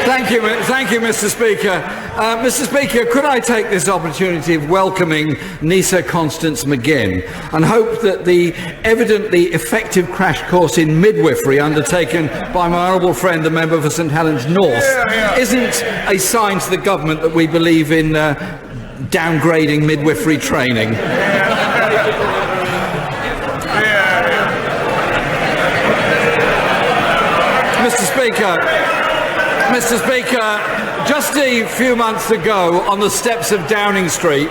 Thank you, Mr. Speaker. Mr. Speaker, could I take this opportunity of welcoming Nisa Constance McGinn and hope that the evidently effective crash course in midwifery undertaken by my honourable friend, the member for St Helens North, isn't a sign to the government that we believe in downgrading midwifery training? Mr. Speaker, just a few months ago on the steps of Downing Street,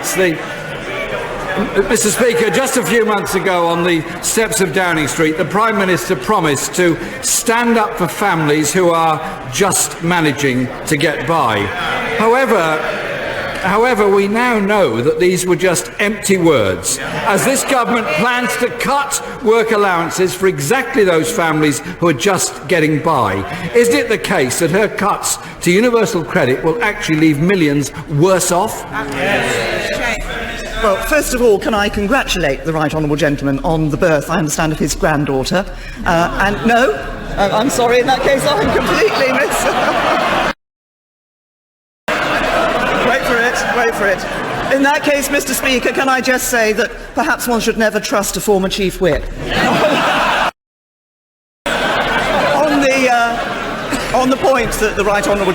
the Prime Minister promised to stand up for families who are just managing to get by. However, we now know that these were just empty words, as this government plans to cut work allowances for exactly those families who are just getting by. Isn't it the case that her cuts to universal credit will actually leave millions worse off? Well, first of all, can I congratulate the Right Honourable Gentleman on the birth, I understand, of his granddaughter? I'm sorry, in that case I'm completely Wait for it. In that case, Mr. Speaker, can I just say that perhaps one should never trust a former Chief Whip? On the point that the Right Honourable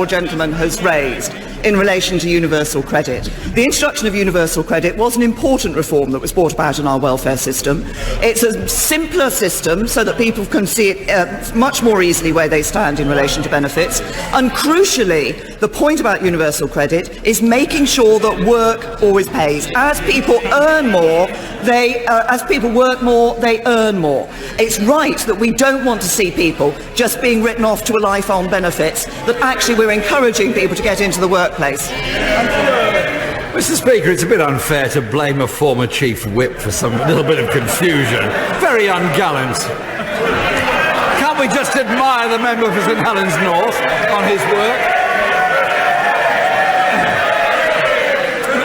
Gentleman has raised in relation to universal credit. The introduction of universal credit was an important reform that was brought about in our welfare system. It's a simpler system so that people can see it much more easily where they stand in relation to benefits. And crucially, the point about universal credit is making sure that work always pays. As people earn more, as people work more, they earn more. It's right that we don't want to see people just being written off to a life on benefits, that actually we're encouraging people to get into the workplace. Mr. Speaker, it's a bit unfair to blame a former Chief Whip for some little bit of confusion. Very ungallant. Can't we just admire the member for St Helens North on his work?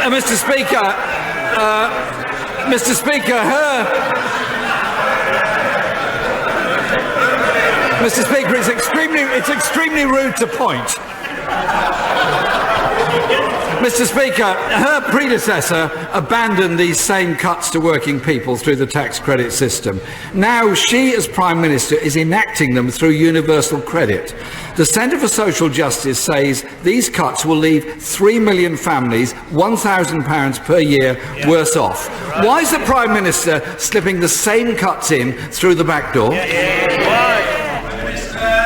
Mr. Speaker, it's extremely rude to point. Mr. Speaker, her predecessor abandoned these same cuts to working people through the tax credit system. Now she, as Prime Minister, is enacting them through universal credit. The Centre for Social Justice says these cuts will leave 3 million families £1,000 per year worse off. Right. Why is the Prime Minister slipping the same cuts in through the back door?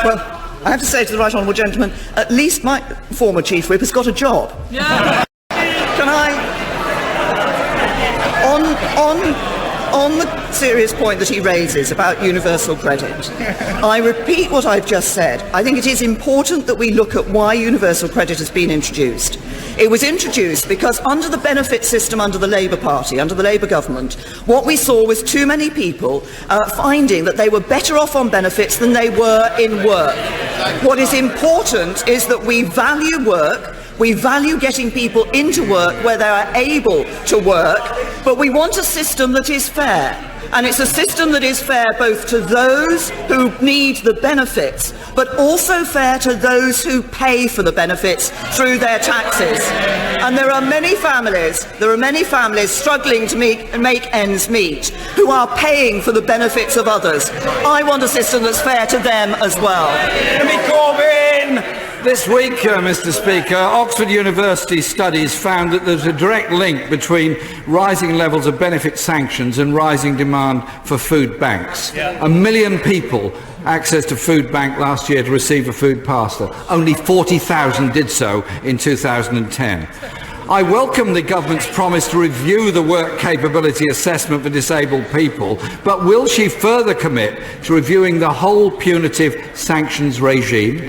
Well, I have to say to the Right Honourable Gentleman, at least my former Chief Whip has got a job. Yeah. Can I, on the serious point that he raises about universal credit, I repeat what I've just said. I think it is important that we look at why universal credit has been introduced. It was introduced because under the benefit system under the Labour Party, under the Labour government, what we saw was too many people finding that they were better off on benefits than they were in work. What is important is that we value work, we value getting people into work where they are able to work, but we want a system that is fair. And it's a system that is fair both to those who need the benefits, but also fair to those who pay for the benefits through their taxes. And there are many families struggling to make ends meet, who are paying for the benefits of others. I want a system that's fair to them as well. Corbyn! This week, Mr. Speaker, Oxford University studies found that there's a direct link between rising levels of benefit sanctions and rising demand for food banks. 1 million people access to food bank last year to receive a food parcel. Only 40,000 did so in 2010. I welcome the government's promise to review the work capability assessment for disabled people, but will she further commit to reviewing the whole punitive sanctions regime?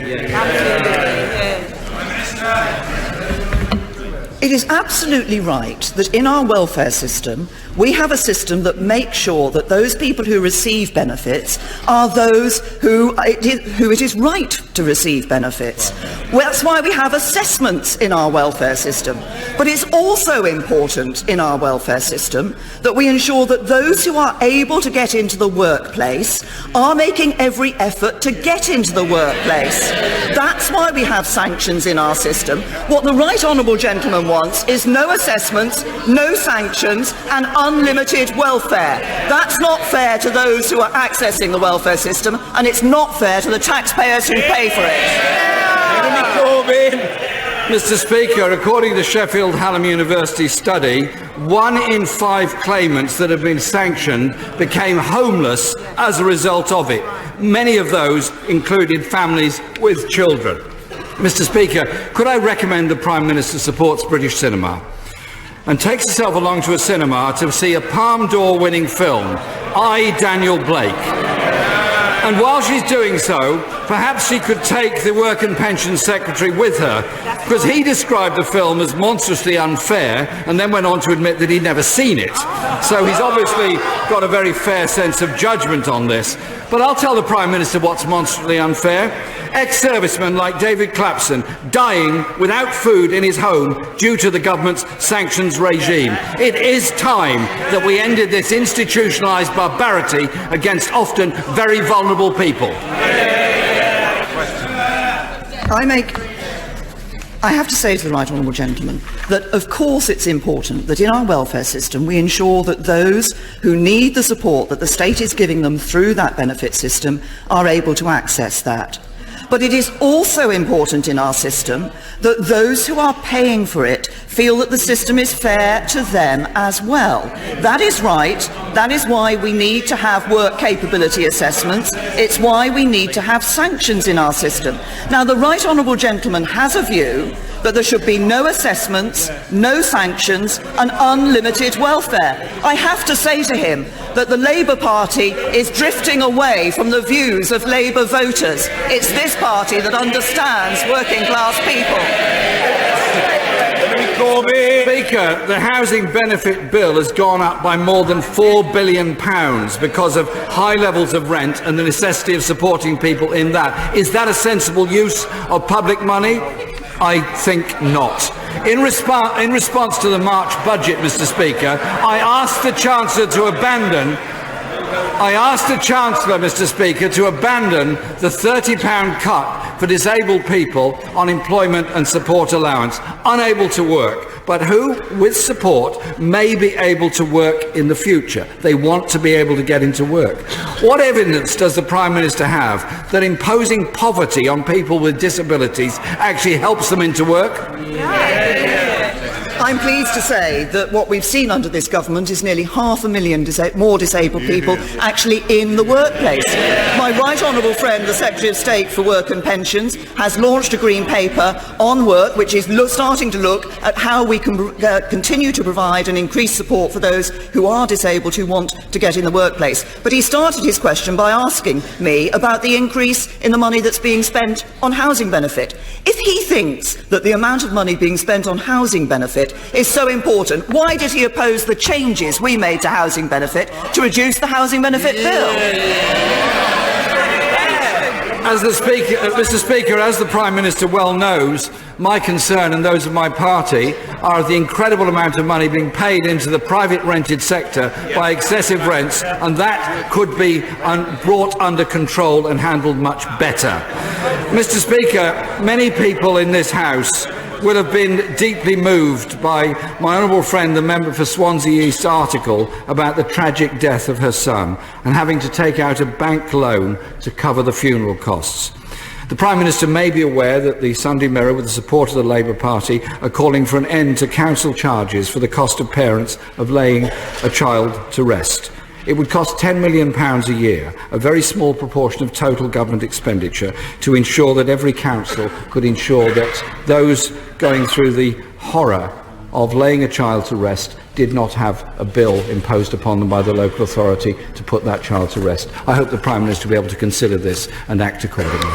It is absolutely right that in our welfare system, we have a system that makes sure that those people who receive benefits are those who it is right to receive benefits. Well, that's why we have assessments in our welfare system. But it's also important in our welfare system that we ensure that those who are able to get into the workplace are making every effort to get into the workplace. That's why we have sanctions in our system. What the right honourable gentleman wants is no assessments, no sanctions and unlimited welfare. That's not fair to those who are accessing the welfare system, and it's not fair to the taxpayers who pay for it. Corbyn. Mr. Speaker, according to the Sheffield Hallam University study, 1 in 5 claimants that have been sanctioned became homeless as a result of it. Many of those included families with children. Mr. Speaker, could I recommend the Prime Minister supports British cinema and takes herself along to a cinema to see a Palme d'Or winning film, I, Daniel Blake. And while she's doing so, perhaps she could take the Work and Pensions Secretary with her, because he described the film as monstrously unfair and then went on to admit that he'd never seen it. So he's obviously got a very fair sense of judgment on this. But I'll tell the Prime Minister what's monstrously unfair. Ex-servicemen like David Clapson dying without food in his home due to the government's sanctions regime. It is time that we ended this institutionalised barbarity against often very vulnerable people. I have to say to the right honourable gentleman that of course it's important that in our welfare system we ensure that those who need the support that the state is giving them through that benefit system are able to access that. But it is also important in our system that those who are paying for it feel that the system is fair to them as well. That is right. That is why we need to have work capability assessments. It's why we need to have sanctions in our system. Now, the right honourable gentleman has a view that there should be no assessments, no sanctions and unlimited welfare. I have to say to him that the Labour Party is drifting away from the views of Labour voters. It's this party that understands working class people. Speaker, the housing benefit bill has gone up by more than £4 billion because of high levels of rent and the necessity of supporting people in that. Is that a sensible use of public money? I think not. In response to the March budget, Mr. Speaker, I asked the Chancellor, Mr. Speaker, to abandon the £30 cut for disabled people on employment and support allowance, unable to work, but who, with support, may be able to work in the future. They want to be able to get into work. What evidence does the Prime Minister have that imposing poverty on people with disabilities actually helps them into work? I'm pleased to say that what we've seen under this government is nearly 500,000 more disabled people actually in the workplace. My right honourable friend, the Secretary of State for Work and Pensions, has launched a green paper on work which is starting to look at how we can continue to provide and increase support for those who are disabled who want to get in the workplace. But he started his question by asking me about the increase in the money that's being spent on housing benefit. If he thinks that the amount of money being spent on housing benefit is so important, why did he oppose the changes we made to housing benefit to reduce the housing benefit bill? Mr. Speaker, as the Prime Minister well knows, my concern and those of my party are the incredible amount of money being paid into the private rented sector by excessive rents, and that could be brought under control and handled much better. Mr. Speaker, many people in this House will have been deeply moved by my honourable friend, the member for Swansea East article about the tragic death of her son and having to take out a bank loan to cover the funeral costs. The Prime Minister may be aware that the Sunday Mirror, with the support of the Labour Party, are calling for an end to council charges for the cost of parents of laying a child to rest. It would cost £10 million a year, a very small proportion of total government expenditure, to ensure that every council could ensure that those going through the horror of laying a child to rest did not have a bill imposed upon them by the local authority to put that child to rest. I hope the Prime Minister will be able to consider this and act accordingly.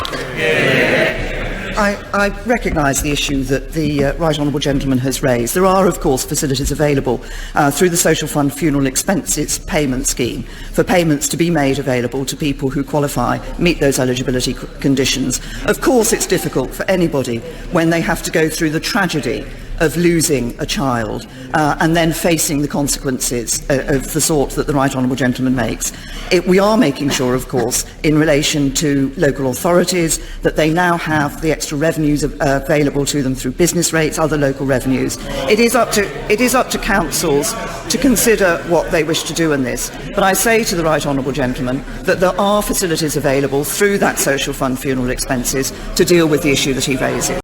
I recognise the issue that the Right Honourable Gentleman has raised. There are, of course, facilities available through the Social Fund Funeral Expenses Payment Scheme for payments to be made available to people who qualify, meet those eligibility conditions. Of course, it's difficult for anybody when they have to go through the tragedy of losing a child and then facing the consequences of the sort that the Right Honourable Gentleman makes. We are making sure, of course, in relation to local authorities, that they now have the extra revenues available to them through business rates, other local revenues. It is up to councils to consider what they wish to do in this. But I say to the Right Honourable Gentleman that there are facilities available through that Social Fund Funeral Expenses to deal with the issue that he raises.